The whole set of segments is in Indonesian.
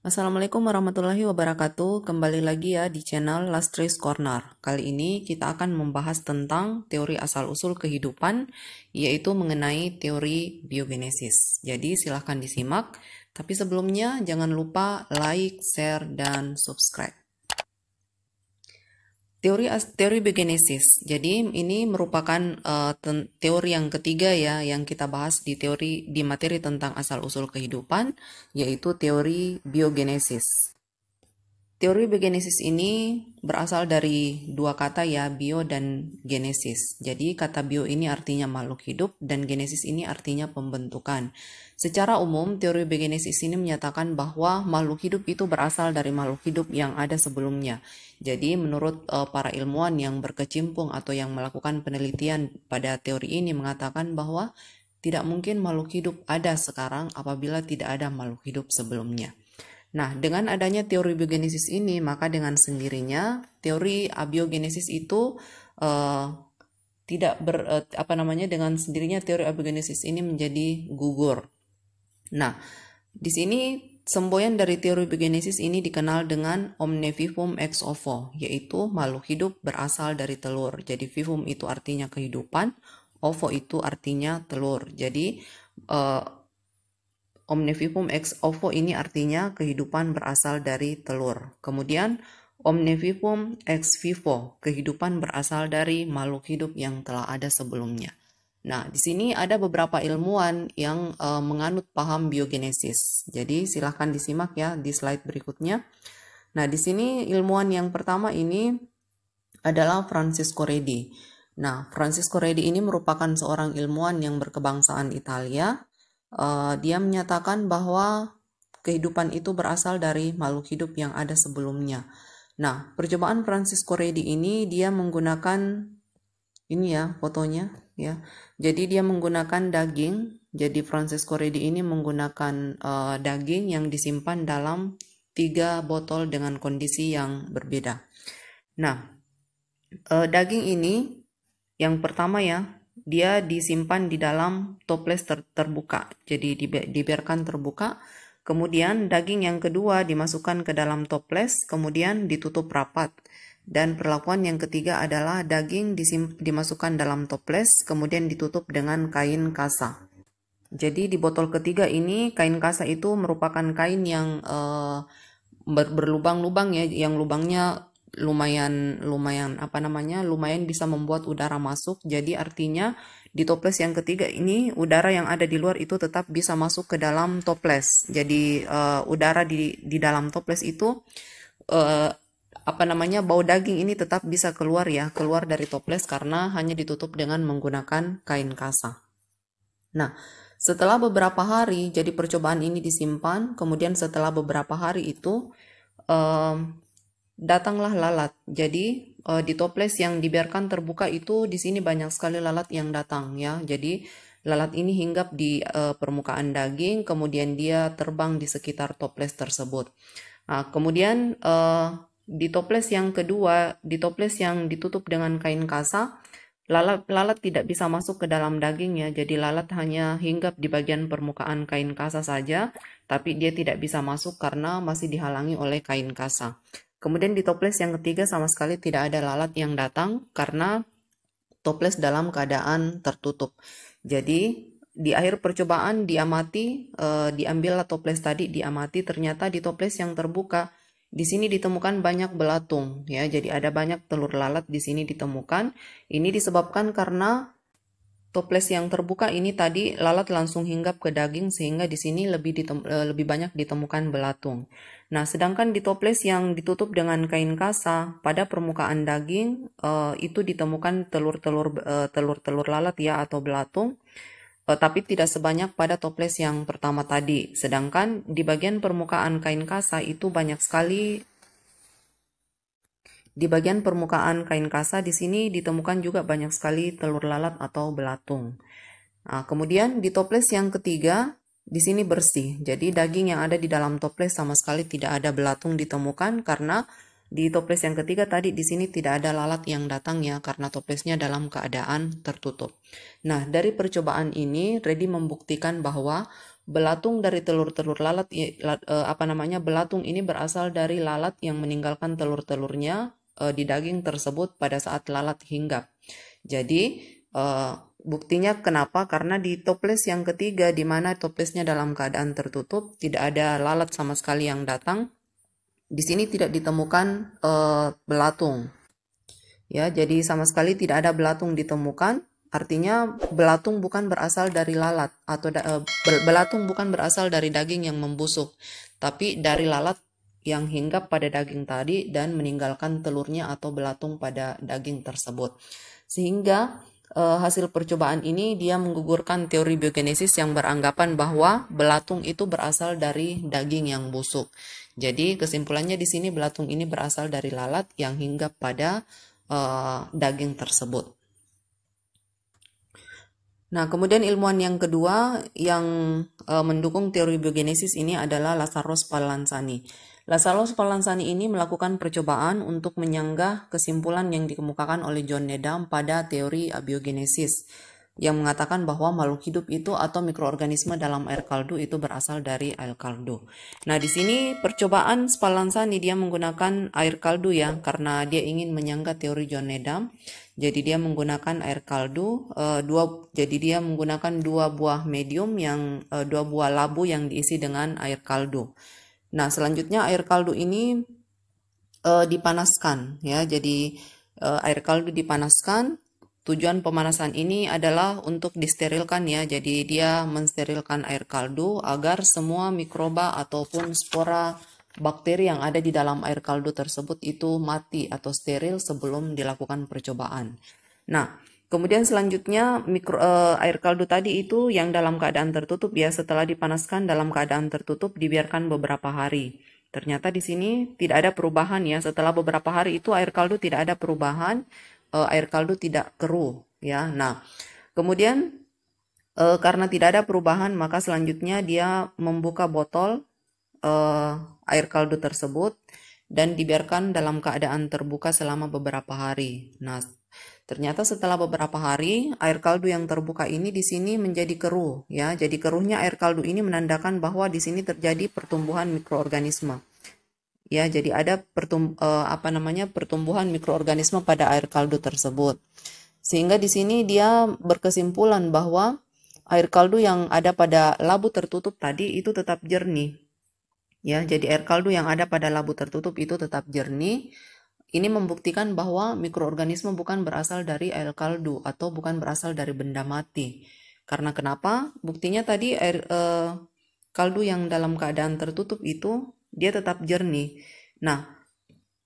Assalamualaikum warahmatullahi wabarakatuh. Kembali lagi ya di channel Lastris Corner. Kali ini kita akan membahas tentang teori asal-usul kehidupan, yaitu mengenai teori biogenesis. Jadi silahkan disimak, tapi sebelumnya jangan lupa like, share, dan subscribe. Teori biogenesis. Jadi ini merupakan teori yang ketiga ya yang kita bahas di materi tentang asal-usul kehidupan, yaitu teori biogenesis. Teori biogenesis ini berasal dari dua kata ya, bio dan genesis. Jadi kata bio ini artinya makhluk hidup dan genesis ini artinya pembentukan. Secara umum, teori biogenesis ini menyatakan bahwa makhluk hidup itu berasal dari makhluk hidup yang ada sebelumnya. Jadi menurut para ilmuwan yang berkecimpung atau yang melakukan penelitian pada teori ini mengatakan bahwa tidak mungkin makhluk hidup ada sekarang apabila tidak ada makhluk hidup sebelumnya. Nah, dengan adanya teori biogenesis ini, maka dengan sendirinya teori abiogenesis itu dengan sendirinya teori abiogenesis ini menjadi gugur. Nah, di sini semboyan dari teori biogenesis ini dikenal dengan omne vivum ex ovo, yaitu makhluk hidup berasal dari telur. Jadi vivum itu artinya kehidupan, ovo itu artinya telur. Jadi omne vivum ex ovo ini artinya kehidupan berasal dari telur. Kemudian omne vivum ex vivo, kehidupan berasal dari makhluk hidup yang telah ada sebelumnya. Nah, di sini ada beberapa ilmuwan yang menganut paham biogenesis. Jadi silahkan disimak ya di slide berikutnya. Nah, di sini ilmuwan yang pertama ini adalah Francesco Redi. Nah, Francesco Redi ini merupakan seorang ilmuwan yang berkebangsaan Italia. Dia menyatakan bahwa kehidupan itu berasal dari makhluk hidup yang ada sebelumnya. Nah, percobaan Francesco Redi ini dia menggunakan ini ya fotonya ya. Jadi dia menggunakan daging. Jadi Francesco Redi ini menggunakan daging yang disimpan dalam 3 botol dengan kondisi yang berbeda. Nah, daging ini yang pertama ya, dia disimpan di dalam toples terbuka. Jadi dibiarkan terbuka. Kemudian daging yang kedua dimasukkan ke dalam toples, kemudian ditutup rapat. Dan perlakuan yang ketiga adalah daging dimasukkan dalam toples, kemudian ditutup dengan kain kasa. Jadi di botol ketiga ini kain kasa itu merupakan kain yang berlubang-lubang ya, yang lubangnya lumayan bisa membuat udara masuk. Jadi artinya di toples yang ketiga ini udara yang ada di luar itu tetap bisa masuk ke dalam toples. Jadi udara di dalam toples itu bau daging ini tetap bisa keluar dari toples karena hanya ditutup dengan menggunakan kain kasa. Nah, setelah beberapa hari, jadi percobaan ini disimpan, kemudian setelah beberapa hari itu datanglah lalat. Jadi di toples yang dibiarkan terbuka itu di sini banyak sekali lalat yang datang ya. Jadi lalat ini hinggap di permukaan daging, kemudian dia terbang di sekitar toples tersebut. Nah, kemudian di toples yang kedua, di toples yang ditutup dengan kain kasa, lalat tidak bisa masuk ke dalam daging ya. Jadi lalat hanya hinggap di bagian permukaan kain kasa saja, tapi dia tidak bisa masuk karena masih dihalangi oleh kain kasa. Kemudian di toples yang ketiga sama sekali tidak ada lalat yang datang karena toples dalam keadaan tertutup. Jadi di akhir percobaan diambillah toples tadi, diamati, ternyata di toples yang terbuka di sini ditemukan banyak belatung ya. Jadi ada banyak telur lalat di sini ditemukan. Ini disebabkan karena toples yang terbuka ini tadi lalat langsung hinggap ke daging sehingga di sini lebih banyak ditemukan belatung. Nah, sedangkan di toples yang ditutup dengan kain kasa pada permukaan daging itu ditemukan telur lalat ya atau belatung. Tapi tidak sebanyak pada toples yang pertama tadi. Sedangkan di bagian permukaan kain kasa itu banyak sekali. Di bagian permukaan kain kasa di sini ditemukan juga banyak sekali telur lalat atau belatung. Nah, kemudian di toples yang ketiga di sini bersih. Jadi daging yang ada di dalam toples sama sekali tidak ada belatung ditemukan karena di toples yang ketiga tadi di sini tidak ada lalat yang datang ya karena toplesnya dalam keadaan tertutup. Nah, dari percobaan ini Redi membuktikan bahwa belatung dari telur-telur lalat, belatung ini berasal dari lalat yang meninggalkan telur-telurnya di daging tersebut pada saat lalat hinggap. Jadi buktinya kenapa? Karena di toples yang ketiga, di mana toplesnya dalam keadaan tertutup, tidak ada lalat sama sekali yang datang. Di sini tidak ditemukan belatung. Ya, jadi sama sekali tidak ada belatung ditemukan. Artinya belatung bukan berasal dari lalat atau belatung bukan berasal dari daging yang membusuk, tapi dari lalat yang hinggap pada daging tadi dan meninggalkan telurnya atau belatung pada daging tersebut. Sehingga hasil percobaan ini dia menggugurkan teori biogenesis yang beranggapan bahwa belatung itu berasal dari daging yang busuk. Jadi kesimpulannya di sini belatung ini berasal dari lalat yang hinggap pada daging tersebut. Nah, kemudian ilmuwan yang kedua yang mendukung teori biogenesis ini adalah Lazzaro Spallanzani. Lazzaro Spallanzani ini melakukan percobaan untuk menyanggah kesimpulan yang dikemukakan oleh John Needham pada teori abiogenesis, yang mengatakan bahwa makhluk hidup itu atau mikroorganisme dalam air kaldu itu berasal dari air kaldu. Nah, di sini percobaan Spallanzani dia menggunakan air kaldu ya, karena dia ingin menyanggah teori John Needham. Jadi dia menggunakan air kaldu, dia menggunakan dua buah medium dua buah labu yang diisi dengan air kaldu. Nah, selanjutnya air kaldu ini dipanaskan ya. Jadi air kaldu dipanaskan. Tujuan pemanasan ini adalah untuk disterilkan ya. Jadi dia mensterilkan air kaldu agar semua mikroba ataupun spora bakteri yang ada di dalam air kaldu tersebut itu mati atau steril sebelum dilakukan percobaan. Nah, kemudian selanjutnya air kaldu tadi itu yang dalam keadaan tertutup ya, setelah dipanaskan dalam keadaan tertutup dibiarkan beberapa hari. Ternyata di sini tidak ada perubahan ya. Setelah beberapa hari itu air kaldu tidak ada perubahan, air kaldu tidak keruh ya. Nah, kemudian karena tidak ada perubahan, maka selanjutnya dia membuka botol air kaldu tersebut dan dibiarkan dalam keadaan terbuka selama beberapa hari. Nah, ternyata setelah beberapa hari air kaldu yang terbuka ini di sini menjadi keruh ya. Jadi keruhnya air kaldu ini menandakan bahwa di sini terjadi pertumbuhan mikroorganisme. Ya, jadi ada pertumbuhan mikroorganisme pada air kaldu tersebut. Sehingga di sini dia berkesimpulan bahwa air kaldu yang ada pada labu tertutup tadi itu tetap jernih. Ya, jadi air kaldu yang ada pada labu tertutup itu tetap jernih. Ini membuktikan bahwa mikroorganisme bukan berasal dari air kaldu atau bukan berasal dari benda mati. Karena kenapa? Buktinya tadi air kaldu yang dalam keadaan tertutup itu dia tetap jernih. Nah,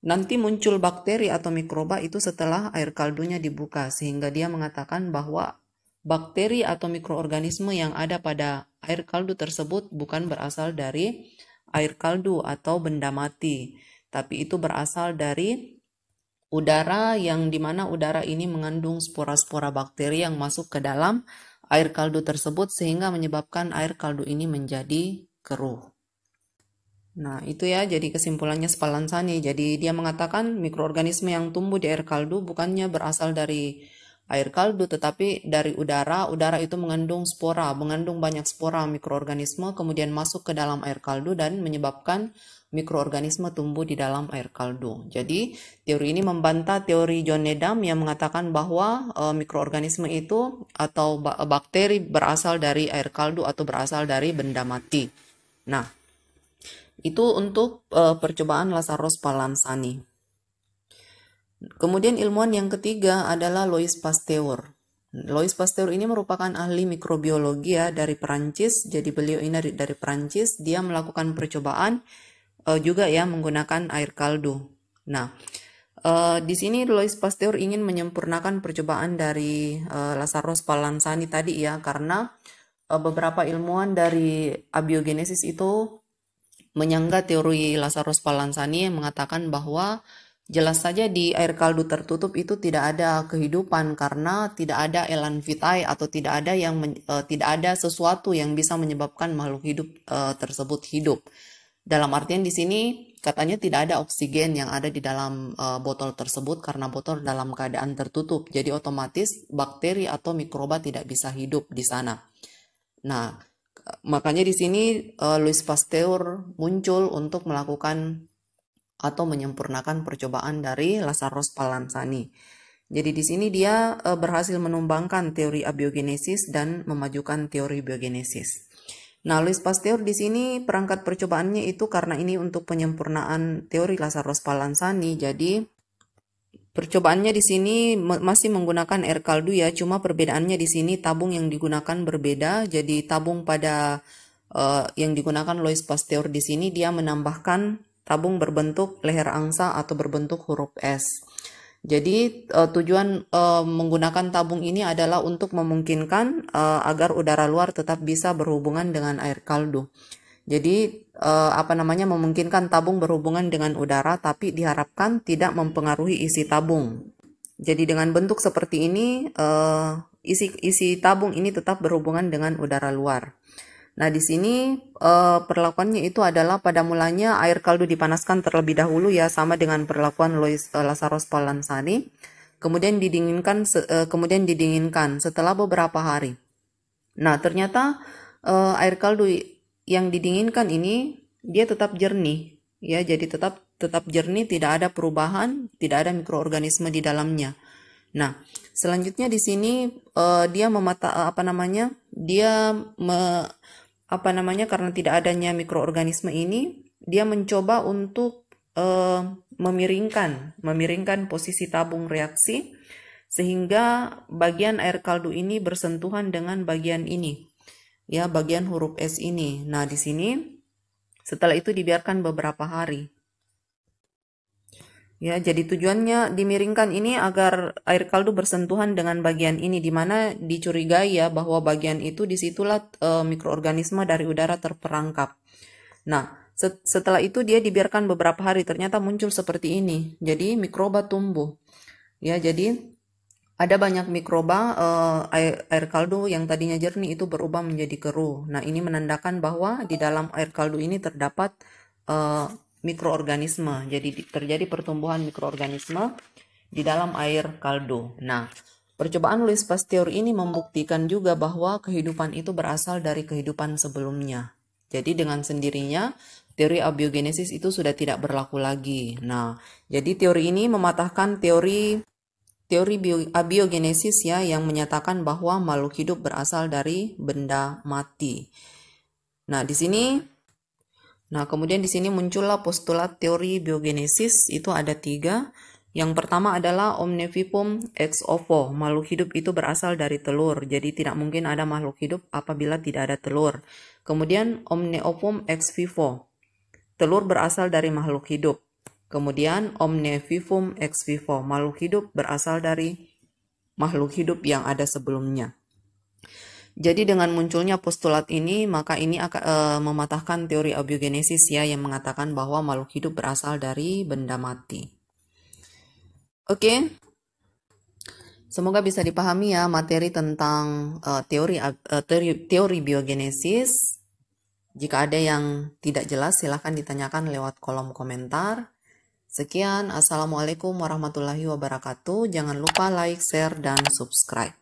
nanti muncul bakteri atau mikroba itu setelah air kaldunya dibuka, sehingga dia mengatakan bahwa bakteri atau mikroorganisme yang ada pada air kaldu tersebut bukan berasal dari air kaldu atau benda mati, tapi itu berasal dari udara yang dimana udara ini mengandung spora-spora bakteri yang masuk ke dalam air kaldu tersebut sehingga menyebabkan air kaldu ini menjadi keruh. Nah, itu ya jadi kesimpulannya Spallanzani. Jadi dia mengatakan mikroorganisme yang tumbuh di air kaldu bukannya berasal dari air kaldu tetapi dari udara. Udara itu mengandung banyak spora mikroorganisme kemudian masuk ke dalam air kaldu dan menyebabkan mikroorganisme tumbuh di dalam air kaldu. Jadi teori ini membantah teori John Needham yang mengatakan bahwa mikroorganisme itu atau bakteri berasal dari air kaldu atau berasal dari benda mati. Nah, itu untuk percobaan Lazzaro Spallanzani. Kemudian ilmuwan yang ketiga adalah Louis Pasteur. Louis Pasteur ini merupakan ahli mikrobiologi ya dari Perancis. Jadi beliau ini dari Perancis. Dia melakukan percobaan juga ya menggunakan air kaldu. Nah, di sini Louis Pasteur ingin menyempurnakan percobaan dari Lazzaro Spallanzani tadi ya, karena beberapa ilmuwan dari abiogenesis itu menyanggah teori Lazzaro Spallanzani yang mengatakan bahwa jelas saja di air kaldu tertutup itu tidak ada kehidupan karena tidak ada elan vitae atau tidak ada sesuatu yang bisa menyebabkan makhluk hidup tersebut hidup. Dalam artian di sini katanya tidak ada oksigen yang ada di dalam botol tersebut karena botol dalam keadaan tertutup. Jadi otomatis bakteri atau mikroba tidak bisa hidup di sana. Nah, makanya di sini Louis Pasteur muncul untuk melakukan atau menyempurnakan percobaan dari Lazarus Spallanzani. Jadi di sini dia berhasil menumbangkan teori abiogenesis dan memajukan teori biogenesis. Nah, Louis Pasteur di sini perangkat percobaannya itu karena ini untuk penyempurnaan teori Lazarus Spallanzani. Jadi percobaannya di sini masih menggunakan air kaldu ya, cuma perbedaannya di sini tabung yang digunakan berbeda. Jadi tabung pada yang digunakan Louis Pasteur di sini dia menambahkan tabung berbentuk leher angsa atau berbentuk huruf S. Jadi tujuan menggunakan tabung ini adalah untuk memungkinkan agar udara luar tetap bisa berhubungan dengan air kaldu. Jadi memungkinkan tabung berhubungan dengan udara tapi diharapkan tidak mempengaruhi isi tabung. Jadi dengan bentuk seperti ini isi tabung ini tetap berhubungan dengan udara luar. Nah, di sini perlakuannya itu adalah pada mulanya air kaldu dipanaskan terlebih dahulu ya, sama dengan perlakuan Lazarus Spallanzani. Kemudian didinginkan setelah beberapa hari. Nah, ternyata air kaldu yang didinginkan ini dia tetap jernih ya, jadi tetap jernih, tidak ada perubahan, tidak ada mikroorganisme di dalamnya. Nah, selanjutnya di sini karena tidak adanya mikroorganisme ini, dia mencoba untuk memiringkan posisi tabung reaksi sehingga bagian air kaldu ini bersentuhan dengan bagian ini, ya, bagian huruf S ini. Nah, di sini setelah itu dibiarkan beberapa hari. Ya, jadi tujuannya dimiringkan ini agar air kaldu bersentuhan dengan bagian ini, di mana dicurigai ya bahwa bagian itu disitulah mikroorganisme dari udara terperangkap. Nah, setelah itu dia dibiarkan beberapa hari, ternyata muncul seperti ini. Jadi mikroba tumbuh. Ya, jadi ada banyak mikroba air kaldu yang tadinya jernih itu berubah menjadi keruh. Nah, ini menandakan bahwa di dalam air kaldu ini terdapat mikroorganisme. Jadi terjadi pertumbuhan mikroorganisme di dalam air kaldu. Nah, percobaan Louis Pasteur ini membuktikan juga bahwa kehidupan itu berasal dari kehidupan sebelumnya. Jadi dengan sendirinya teori abiogenesis itu sudah tidak berlaku lagi. Nah, jadi teori ini mematahkan teori abiogenesis ya, yang menyatakan bahwa makhluk hidup berasal dari benda mati. Nah, kemudian di sini muncullah postulat teori biogenesis, itu ada 3. Yang pertama adalah omne vivum ex ovo, makhluk hidup itu berasal dari telur, jadi tidak mungkin ada makhluk hidup apabila tidak ada telur. Kemudian omne ovum ex vivo, telur berasal dari makhluk hidup. Kemudian omne vivum ex vivo, makhluk hidup berasal dari makhluk hidup yang ada sebelumnya. Jadi dengan munculnya postulat ini, maka ini akan mematahkan teori abiogenesis ya, yang mengatakan bahwa makhluk hidup berasal dari benda mati. Oke. Semoga bisa dipahami ya materi tentang teori biogenesis. Jika ada yang tidak jelas, silahkan ditanyakan lewat kolom komentar. Sekian, Assalamualaikum warahmatullahi wabarakatuh. Jangan lupa like, share, dan subscribe.